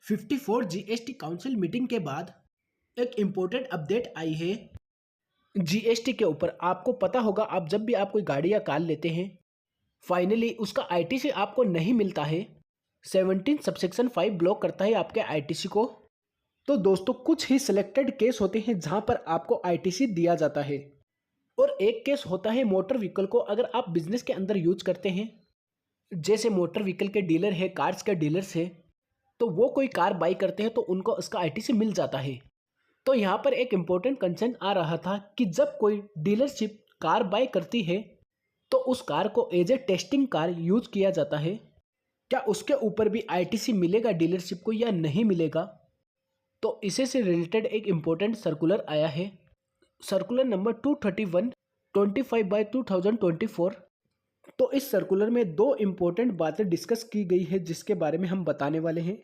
54 GST council meeting के बाद एक इम्पोर्टेंट अपडेट आई है जीएसटी के ऊपर। आपको पता होगा, आप जब भी आप कोई गाड़ी या कार लेते हैं, फाइनली उसका आईटीसी आपको नहीं मिलता है। 17 सबसेक्शन 5 ब्लॉक करता है आपके आईटीसी को। तो दोस्तों, कुछ ही सिलेक्टेड केस होते हैं जहां पर आपको आईटीसी दिया जाता है, और एक केस होता है मोटर व्हीकल को अगर आप बिजनेस के अंदर यूज करते हैं, जैसे मोटर व्हीकल के डीलर है, कार्स के डीलर्स है, तो वो कोई कार बाई करते हैं तो उनको उसका आईटीसी मिल जाता है। तो यहाँ पर एक इम्पोर्टेंट कंसर्न आ रहा था कि जब कोई डीलरशिप कार बाय करती है तो उस कार को as a testing car use किया जाता है, क्या उसके ऊपर भी आईटीसी मिलेगा डीलरशिप को या नहीं मिलेगा। तो इसे से रिलेटेड एक इम्पोर्टेंट सर्कुलर आया है, सर्कुलर नंबर 231 25/2024। तो इस सर्कुलर में दो इम्पोर्टेंट बातें डिस्कस की गई है जिसके बारे में हम बताने वाले हैं।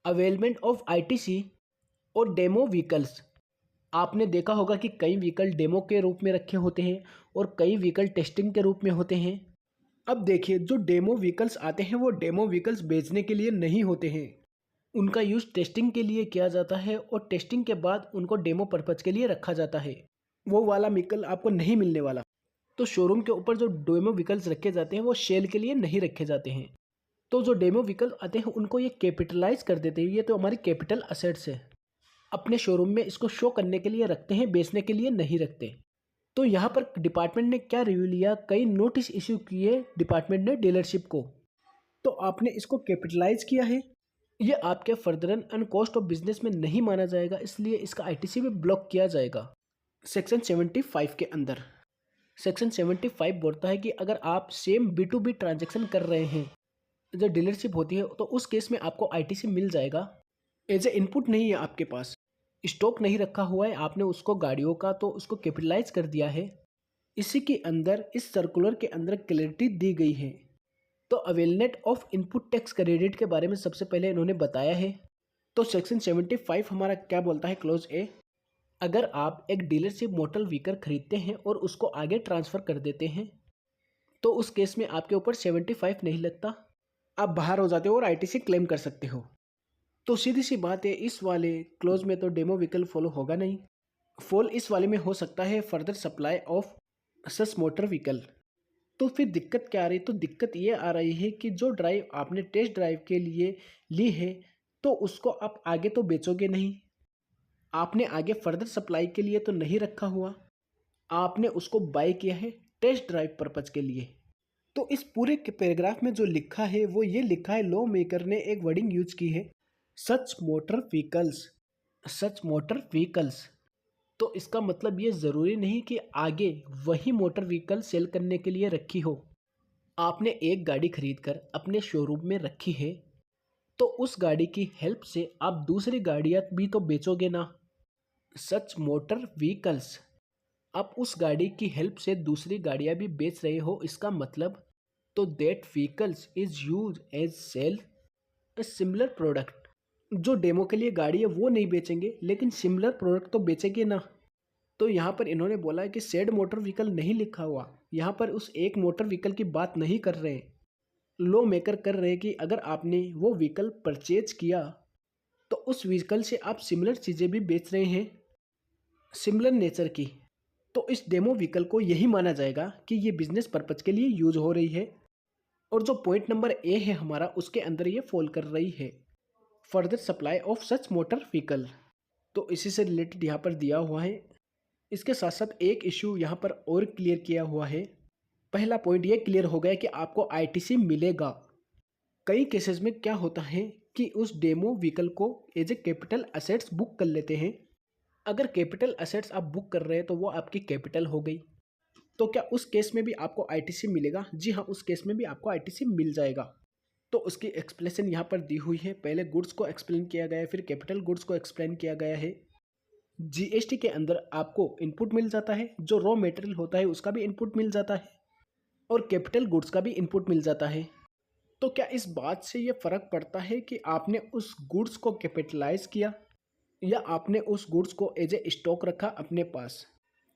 अवेलमेंट ऑफ आईटीसी और डेमो व्हीकल्स। आपने देखा होगा कि कई व्हीकल डेमो के रूप में रखे होते हैं और कई व्हीकल टेस्टिंग के रूप में होते हैं। अब देखिए, जो डेमो व्हीकल्स आते हैं वो डेमो व्हीकल्स बेचने के लिए नहीं होते हैं, उनका यूज़ टेस्टिंग के लिए किया जाता है और टेस्टिंग के बाद उनको डेमो पर्पज़ के लिए रखा जाता है। वो वाला व्हीकल आपको नहीं मिलने वाला। तो शोरूम के ऊपर जो डेमो व्हीकल्स रखे जाते हैं वो सेल के लिए नहीं रखे जाते हैं। तो जो डेमो व्हीकल आते हैं उनको ये कैपिटलाइज कर देते हैं, ये तो हमारी कैपिटल असेट्स है, अपने शोरूम में इसको शो करने के लिए रखते हैं, बेचने के लिए नहीं रखते। तो यहाँ पर डिपार्टमेंट ने क्या रिव्यू लिया, कई नोटिस इश्यू किए डिपार्टमेंट ने डीलरशिप को, तो आपने इसको कैपिटलाइज किया है, ये आपके फर्दरन एंड कॉस्ट ऑफ बिजनेस में नहीं माना जाएगा, इसलिए इसका आईटीसी भी ब्लॉक किया जाएगा। सेक्शन 75 के अंदर सेक्शन 75 बोलता है कि अगर आप सेम B2B ट्रांजेक्शन कर रहे हैं, जो डीलरशिप होती है, तो उस केस में आपको आईटीसी मिल जाएगा। एज ए इनपुट नहीं है, आपके पास स्टॉक नहीं रखा हुआ है, आपने उसको गाड़ियों का तो उसको कैपिटलाइज कर दिया है। इसी के अंदर इस सर्कुलर के अंदर क्लैरिटी दी गई है। तो अवेलनेट ऑफ इनपुट टैक्स क्रेडिट के बारे में सबसे पहले इन्होंने बताया है। तो सेक्शन 75 हमारा क्या बोलता है, क्लोज ए, अगर आप एक डीलरशिप मोटर व्हीकल खरीदते हैं और उसको आगे ट्रांसफ़र कर देते हैं तो उस केस में आपके ऊपर 75 नहीं लगता, आप बाहर हो जाते हो और आईटीसी क्लेम कर सकते हो। तो सीधी सी बात है, इस वाले क्लोज में तो डेमो व्हीकल फॉलो होगा नहीं। फॉल इस वाले में हो सकता है further supply of such motor vehicle. तो फिर दिक्कत क्या आ रही, तो दिक्कत ये आ रही है कि जो ड्राइव आपने टेस्ट ड्राइव के लिए ली है तो उसको आप आगे तो बेचोगे नहीं, आपने आगे फर्दर सप्लाई के लिए तो नहीं रखा हुआ, आपने उसको बाय किया है टेस्ट ड्राइव पर्पज के लिए। तो इस पूरे के पैराग्राफ में जो लिखा है वो ये लिखा है, लॉ मेकर ने एक वर्डिंग यूज की है, सच मोटर व्हीकल्स, सच मोटर व्हीकल्स। तो इसका मतलब ये ज़रूरी नहीं कि आगे वही मोटर व्हीकल सेल करने के लिए रखी हो। आपने एक गाड़ी खरीद कर अपने शोरूम में रखी है तो उस गाड़ी की हेल्प से आप दूसरी गाड़ियाँ भी तो बेचोगे ना। सच मोटर व्हीकल्स, आप उस गाड़ी की हेल्प से दूसरी गाड़ियाँ भी बेच रहे हो, इसका मतलब तो that vehicles is use as sell a similar product. जो डेमो के लिए गाड़ी है वो नहीं बेचेंगे लेकिन सिमिलर प्रोडक्ट तो बेचेंगे ना। तो यहाँ पर इन्होंने बोला है कि सेड मोटर व्हीकल नहीं लिखा हुआ, यहाँ पर उस एक मोटर व्हीकल की बात नहीं कर रहे हैं। लॉ मेकर कर रहे हैं कि अगर आपने वो व्हीकल परचेज किया तो उस व्हीकल से आप सिमिलर चीज़ें भी बेच रहे हैं, सिमिलर नेचर की। तो इस डेमो व्हीकल को यही माना जाएगा कि ये बिजनेस पर्पज के लिए यूज हो रही है, और जो पॉइंट नंबर ए है हमारा उसके अंदर ये फॉल कर रही है, further supply of such motor vehicle. तो इसी से रिलेटेड यहाँ पर दिया हुआ है। इसके साथ साथ एक इशू यहाँ पर और क्लियर किया हुआ है। पहला पॉइंट ये क्लियर हो गया कि आपको आईटीसी मिलेगा। कई केसेस में क्या होता है कि उस डेमो व्हीकल को as a capital assets book कर लेते हैं। अगर कैपिटल असेट्स आप बुक कर रहे हैं तो वो आपकी कैपिटल हो गई। तो क्या उस केस में भी आपको आईटीसी मिलेगा? जी हाँ, उस केस में भी आपको आईटीसी मिल जाएगा। तो उसकी एक्सप्लेनेशन यहाँ पर दी हुई है। पहले गुड्स को एक्सप्लेन किया गया है, फिर कैपिटल गुड्स को एक्सप्लेन किया गया है। जीएसटी के अंदर आपको इनपुट मिल जाता है, जो रॉ मटेरियल होता है उसका भी इनपुट मिल जाता है और कैपिटल गुड्स का भी इनपुट मिल जाता है। तो क्या इस बात से ये फ़र्क पड़ता है कि आपने उस गुड्स को कैपिटलाइज किया या आपने उस गुड्स को एज ए स्टॉक रखा अपने पास?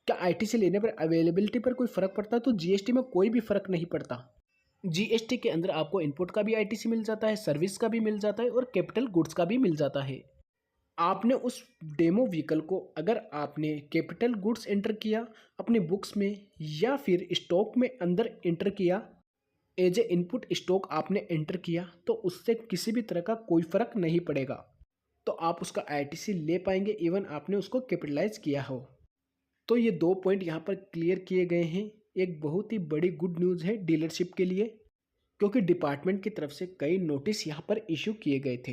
क्या आईटीसी लेने पर अवेलेबिलिटी पर कोई फ़र्क पड़ता है? तो जीएसटी में कोई भी फ़र्क नहीं पड़ता। जीएसटी के अंदर आपको इनपुट का भी आईटीसी मिल जाता है, सर्विस का भी मिल जाता है और कैपिटल गुड्स का भी मिल जाता है। आपने उस डेमो व्हीकल को, अगर आपने कैपिटल गुड्स एंटर किया अपनी बुक्स में या फिर स्टॉक में अंदर एंटर किया, एज ए इनपुट स्टॉक आपने एंटर किया, तो उससे किसी भी तरह का कोई फ़र्क नहीं पड़ेगा। तो आप उसका आईटीसी ले पाएंगे इवन आपने उसको कैपिटलाइज किया हो। तो ये 2 पॉइंट यहाँ पर क्लियर किए गए हैं। एक बहुत ही बड़ी गुड न्यूज़ है डीलरशिप के लिए, क्योंकि डिपार्टमेंट की तरफ से कई नोटिस यहाँ पर इशू किए गए थे।